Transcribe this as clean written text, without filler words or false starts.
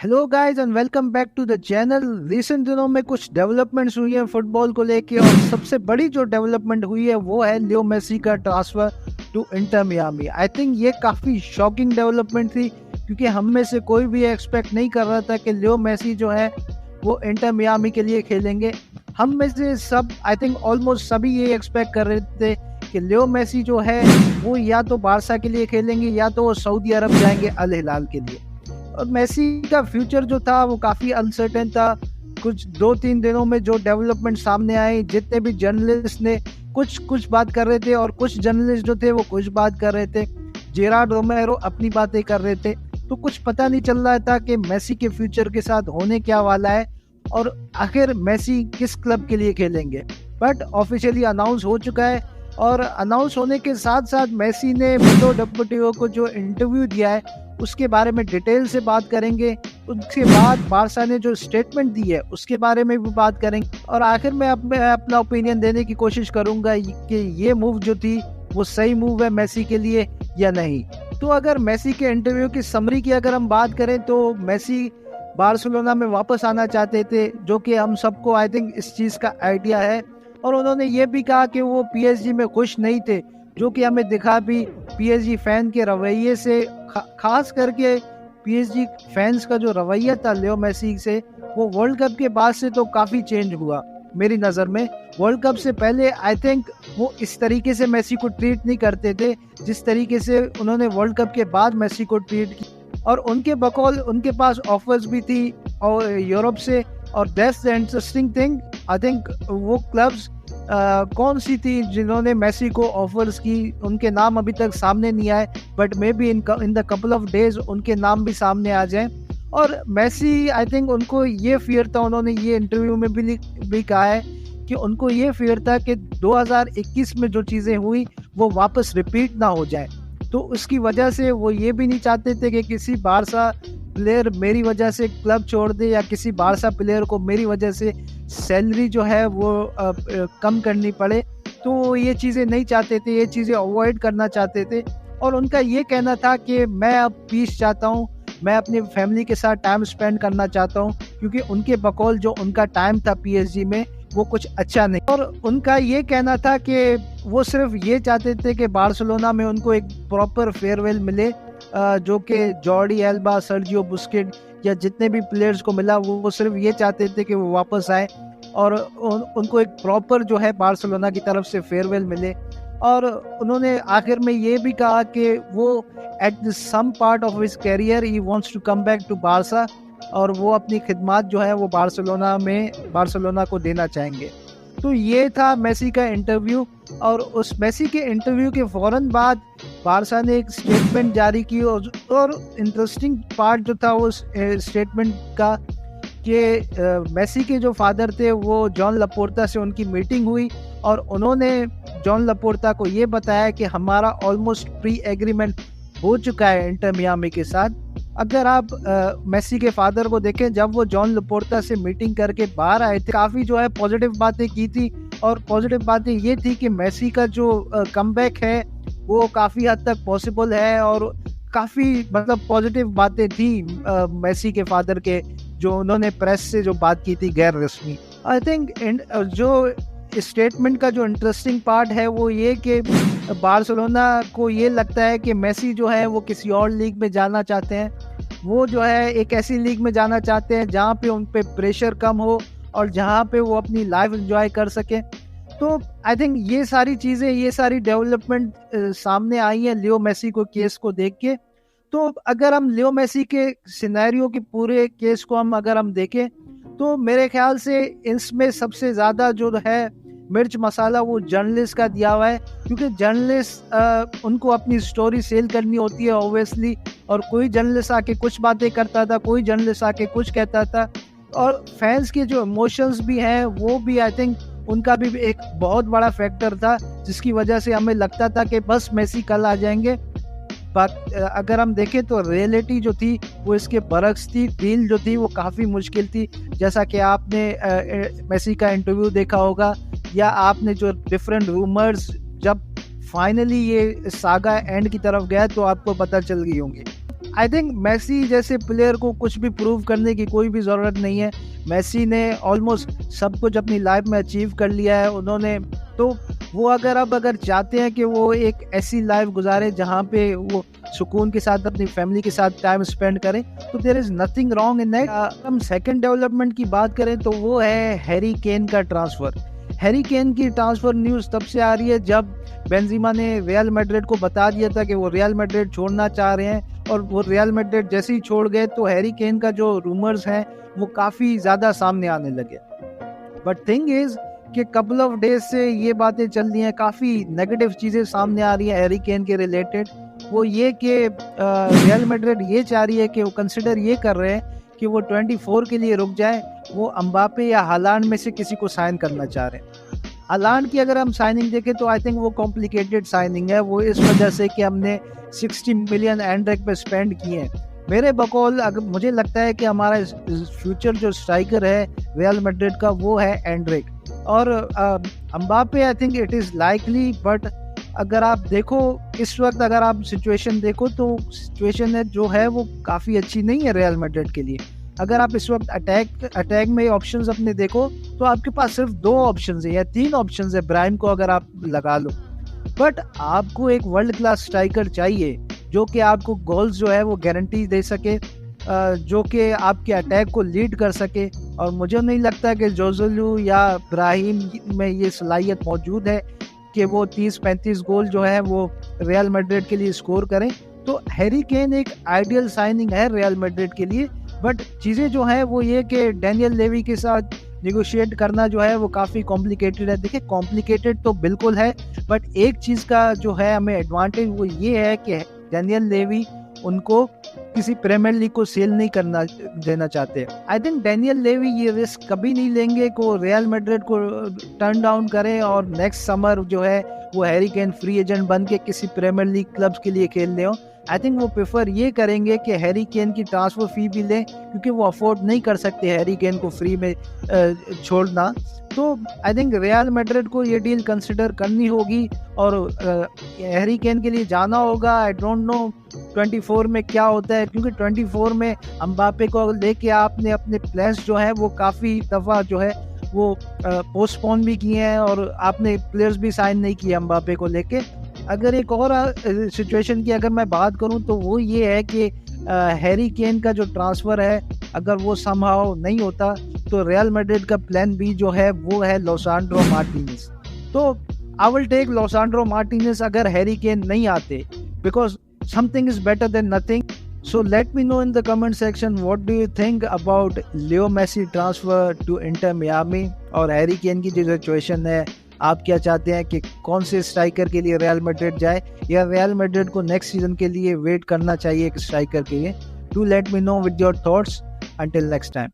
Hello guys and welcome back to the channel. Recent दिनों में कुछ डेवलपमेंट्स हुई हैं फुटबॉल को लेके, और सबसे बड़ी जो डेवलपमेंट हुई है वो है लियो मेसी का transfer to Inter Miami. I think ये काफ़ी शॉकिंग डेवलपमेंट थी, क्योंकि हम में से कोई भी एक्सपेक्ट नहीं कर रहा था कि लियो मेसी जो है वो इंटर मियामी के लिए खेलेंगे। हम में से सब, आई थिंक ऑलमोस्ट सभी ये एक्सपेक्ट कर रहे थे कि लियो मेसी जो है वो या तो बारसा के लिए खेलेंगे या तो वो सऊदी अरब जाएंगे अल हिलाल के लिए। और मेसी का फ्यूचर जो था वो काफ़ी अनसर्टेन था। कुछ 2-3 दिनों में जो डेवलपमेंट सामने आई, जितने भी जर्नलिस्ट ने कुछ बात कर रहे थे और कुछ जर्नलिस्ट जो थे वो कुछ बात कर रहे थे। जेरार्ड रोमेरो अपनी बातें कर रहे थे, तो कुछ पता नहीं चल रहा था कि मेसी के फ्यूचर के साथ होने क्या वाला है और आखिर मेसी किस क्लब के लिए खेलेंगे। बट ऑफिशियली अनाउंस हो चुका है, और अनाउंस होने के साथ साथ मेसी ने मिलो डेपोर्टिवो को जो इंटरव्यू दिया है उसके बारे में डिटेल से बात करेंगे। उसके बाद बारसा ने जो स्टेटमेंट दी है उसके बारे में भी बात करेंगे, और आखिर में अपना ओपिनियन देने की कोशिश करूंगा कि ये मूव जो थी वो सही मूव है मेसी के लिए या नहीं। तो अगर मेसी के इंटरव्यू की समरी की अगर हम बात करें तो मेसी बार्सिलोना में वापस आना चाहते थे, जो कि हम सबको आई थिंक इस चीज़ का आइडिया है। और उन्होंने ये भी कहा कि वो पीएसजी में खुश नहीं थे, जो कि हमें दिखा भी पीएसजी फैन के रवैये से। खास करके पीएसजी फैंस का जो रवैया था लियो मेसी से, वो वर्ल्ड कप के बाद से तो काफ़ी चेंज हुआ मेरी नज़र में। वर्ल्ड कप से पहले आई थिंक वो इस तरीके से मेसी को ट्रीट नहीं करते थे जिस तरीके से उन्होंने वर्ल्ड कप के बाद मेसी को ट्रीट किया। और उनके बकौल उनके पास ऑफर्स भी थी और यूरोप से। और that's the interesting thing, I think वो क्लब्स कौन सी थी जिन्होंने मेसी को ऑफर्स की, उनके नाम अभी तक सामने नहीं आए, but may be in the couple of days उनके नाम भी सामने आ जाएं। और मेसी, आई थिंक उनको ये फियर था, उन्होंने ये इंटरव्यू में भी कहा है कि उनको ये फियर था कि 2021 में जो चीज़ें हुई वो वापस रिपीट ना हो जाए। तो उसकी वजह से वो ये भी नहीं चाहते थे कि किसी बारसा प्लेयर मेरी वजह से क्लब छोड़ दे, या किसी बारसा प्लेयर को मेरी वजह से सैलरी जो है वो कम करनी पड़े। तो ये चीज़ें नहीं चाहते थे, ये चीज़ें अवॉइड करना चाहते थे। और उनका ये कहना था कि मैं अब पीस चाहता हूँ, मैं अपनी फैमिली के साथ टाइम स्पेंड करना चाहता हूँ, क्योंकि उनके बकौल जो उनका टाइम था पीएसजी में वो कुछ अच्छा नहीं। और उनका ये कहना था कि वो सिर्फ ये चाहते थे कि बार्सिलोना में उनको एक प्रॉपर फेयरवेल मिले, जो कि जॉर्डी एल्बा, सर्जियो बुस्केट या जितने भी प्लेयर्स को मिला, वो सिर्फ ये चाहते थे कि वो वापस आए और उनको एक प्रॉपर जो है बार्सिलोना की तरफ से फेयरवेल मिले। और उन्होंने आखिर में ये भी कहा कि वो at the some part of his career ही wants to come back to Barca, और वो अपनी खिदमत जो है वो बार्सिलोना को देना चाहेंगे। तो ये था मेसी का इंटरव्यू। और उस मेसी के इंटरव्यू के फ़ौरन बाद बारसा ने एक स्टेटमेंट जारी की, और इंटरेस्टिंग पार्ट जो था उस स्टेटमेंट का कि मेसी के जो फादर थे वो जॉन लपोर्ता से उनकी मीटिंग हुई, और उन्होंने जॉन लपोर्ता को ये बताया कि हमारा ऑलमोस्ट प्री एग्रीमेंट हो चुका है इंटर मियामी के साथ। अगर आप मेसी के फादर को देखें, जब वो जॉन लपोर्ता से मीटिंग करके बाहर आए थे, काफ़ी जो है पॉजिटिव बातें की थी। और पॉजिटिव बातें ये थी कि मेसी का जो कमबैक है वो काफ़ी हद तक पॉसिबल है, और काफ़ी मतलब पॉजिटिव बातें थी मेसी के फादर के, जो उन्होंने प्रेस से जो बात की थी गैर रस्मी। आई थिंक जो स्टेटमेंट का जो इंटरेस्टिंग पार्ट है वो ये कि बार्सिलोना को ये लगता है कि मेसी जो है वो किसी और लीग में जाना चाहते हैं। वो जो है एक ऐसी लीग में जाना चाहते हैं जहाँ पे उन पे प्रेशर कम हो और जहाँ पे वो अपनी लाइफ एंजॉय कर सकें। तो आई थिंक ये सारी चीज़ें, ये सारी डेवलपमेंट सामने आई हैं लियो मेसी को केस को देख के। तो अगर हम लियो मेसी के सिनेरियो के पूरे केस को अगर हम देखें, तो मेरे ख्याल से इसमें सबसे ज़्यादा जो है मिर्च मसाला वो जर्नलिस्ट का दिया हुआ है, क्योंकि जर्नलिस्ट उनको अपनी स्टोरी सेल करनी होती है ऑब्वियसली। और कोई जर्नलिस्ट आके कुछ बातें करता था, कोई जर्नलिस्ट आके कुछ कहता था, और फैंस के जो इमोशंस भी हैं वो भी आई थिंक उनका भी एक बहुत बड़ा फैक्टर था, जिसकी वजह से हमें लगता था कि बस मेसी कल आ जाएंगे। अगर हम देखें तो रियलिटी जो थी वो इसके बरक्स थी। डील जो थी वो काफ़ी मुश्किल थी, जैसा कि आपने मेसी का इंटरव्यू देखा होगा, या आपने जो डिफरेंट रूमर्स, जब फाइनली ये सागा एंड की तरफ गया तो आपको पता चल गई होंगी। आई थिंक मेसी जैसे प्लेयर को कुछ भी प्रूव करने की कोई भी ज़रूरत नहीं है। मेसी ने ऑलमोस्ट सब कुछ अपनी लाइफ में अचीव कर लिया है उन्होंने। तो वो अगर चाहते हैं कि वो एक ऐसी लाइफ गुजारे जहाँ पे वो सुकून के साथ अपनी फैमिली के साथ टाइम स्पेंड करें, तो there is nothing wrong in that. हम सेकंड डेवलपमेंट की बात करें तो वो है हैरी केन का ट्रांसफ़र। हैरी केन की ट्रांसफ़र न्यूज़ तब से आ रही है जब बेंजीमा ने रियल मैड्रिड को बता दिया था कि वो रियल मैड्रिड छोड़ना चाह रहे हैं, और वो रियल मैड्रिड जैसे ही छोड़ गए तो हैरी केन का जो रूमर्स हैं वो काफ़ी ज़्यादा सामने आने लगे। बट थिंग इज़ कि कपल ऑफ डेज से ये बातें चल रही हैं, काफ़ी नेगेटिव चीज़ें सामने आ रही हैं हैरी केन के रिलेटेड। वो ये कि रियल मैड्रिड ये चाह रही है कि वो कंसिडर ये कर रहे हैं कि वो 24 के लिए रुक जाए, वो एम्बापे या हालांड में से किसी को साइन करना चाह रहे हैं। हालांड की अगर हम साइनिंग देखें तो आई थिंक वो कॉम्प्लिकेटेड साइनिंग है, वो इस वजह से कि हमने 60 मिलियन एंड्रिक पे स्पेंड किए हैं। मेरे बकौल अगर मुझे लगता है कि हमारा फ्यूचर जो स्ट्राइकर है रियल मैड्रिड का वो है एंड्रिक, और Mbappe I think it is likely. But अगर आप देखो इस वक्त, अगर आप सिचुएशन देखो तो सिचुएशन है जो है वो काफ़ी अच्छी नहीं है रियल मैड्रिड के लिए। अगर आप इस वक्त अटैक में ऑप्शंस अपने देखो तो आपके पास सिर्फ 2 ऑप्शंस है या 3 ऑप्शंस है ब्राइम को अगर आप लगा लो। बट आपको एक वर्ल्ड क्लास स्ट्राइकर चाहिए जो कि आपको गोल्स जो है वो गारंटी दे सके, जो कि आपके अटैक को लीड कर सके। और मुझे नहीं लगता कि जोज़ेलू या ब्राहिम में ये सलाहियत मौजूद है कि वो 30-35 गोल जो है वो रियल मैड्रिड के लिए स्कोर करें। तो हैरी केन एक आइडियल साइनिंग है रियल मैड्रिड के लिए। बट चीज़ें जो है वो ये कि डैनियल लेवी के साथ निगोशिएट करना जो है वो काफ़ी कॉम्प्लिकेटेड है। देखिए कॉम्प्लिकेटेड तो बिल्कुल है, बट एक चीज़ का जो है हमें एडवांटेज वो ये है कि डैनियल लेवी उनको किसी प्रीमियर लीग को सेल नहीं करना देना चाहते। आई थिंक डैनियल लेवी ये रिस्क कभी नहीं लेंगे को रियल मैड्रिड को टर्न डाउन करें और नेक्स्ट समर जो है वो हैरी केन फ्री एजेंट बन के किसी प्रीमियर लीग क्लब्स के लिए खेलने हो। आई थिंक वो प्रेफर ये करेंगे कि हैरी केन की ट्रांसफ़र फ़ी भी लें, क्योंकि वो अफोर्ड नहीं कर सकते हैरी केन को फ्री में छोड़ना। तो आई थिंक रियल मैड्रिड को ये डील कंसिडर करनी होगी और हैरी केन के लिए जाना होगा। आई डोंट नो 24 में क्या होता है, क्योंकि 24 में एम्बापे को लेके आपने अपने प्लेस जो है वो काफ़ी दफ़ा जो है वो पोस्टपोन भी किए हैं और आपने प्लेयर्स भी साइन नहीं किए एम्बापे को लेके। अगर एक और सिचुएशन की अगर मैं बात करूं तो वो ये है कि हैरी केन का जो ट्रांसफ़र है अगर वो समहाउ नहीं होता तो रियल मैड्रिड का प्लान बी जो है वो है लिसांड्रो मार्टिनेज। तो I will take Lisandro Martinez अगर हैरी केन नहीं आते, because something is better than nothing. So let me know in the comment section what do you think about Leo Messi transfer to Inter Miami और Harry Kane की जो situation है। आप क्या चाहते हैं कि कौन से स्ट्राइकर के लिए रियल मैड्रिड जाए या रियल मैड्रिड को नेक्स्ट सीजन के लिए वेट करना चाहिए एक स्ट्राइकर के लिए? Do let me know with your thoughts. Until next time.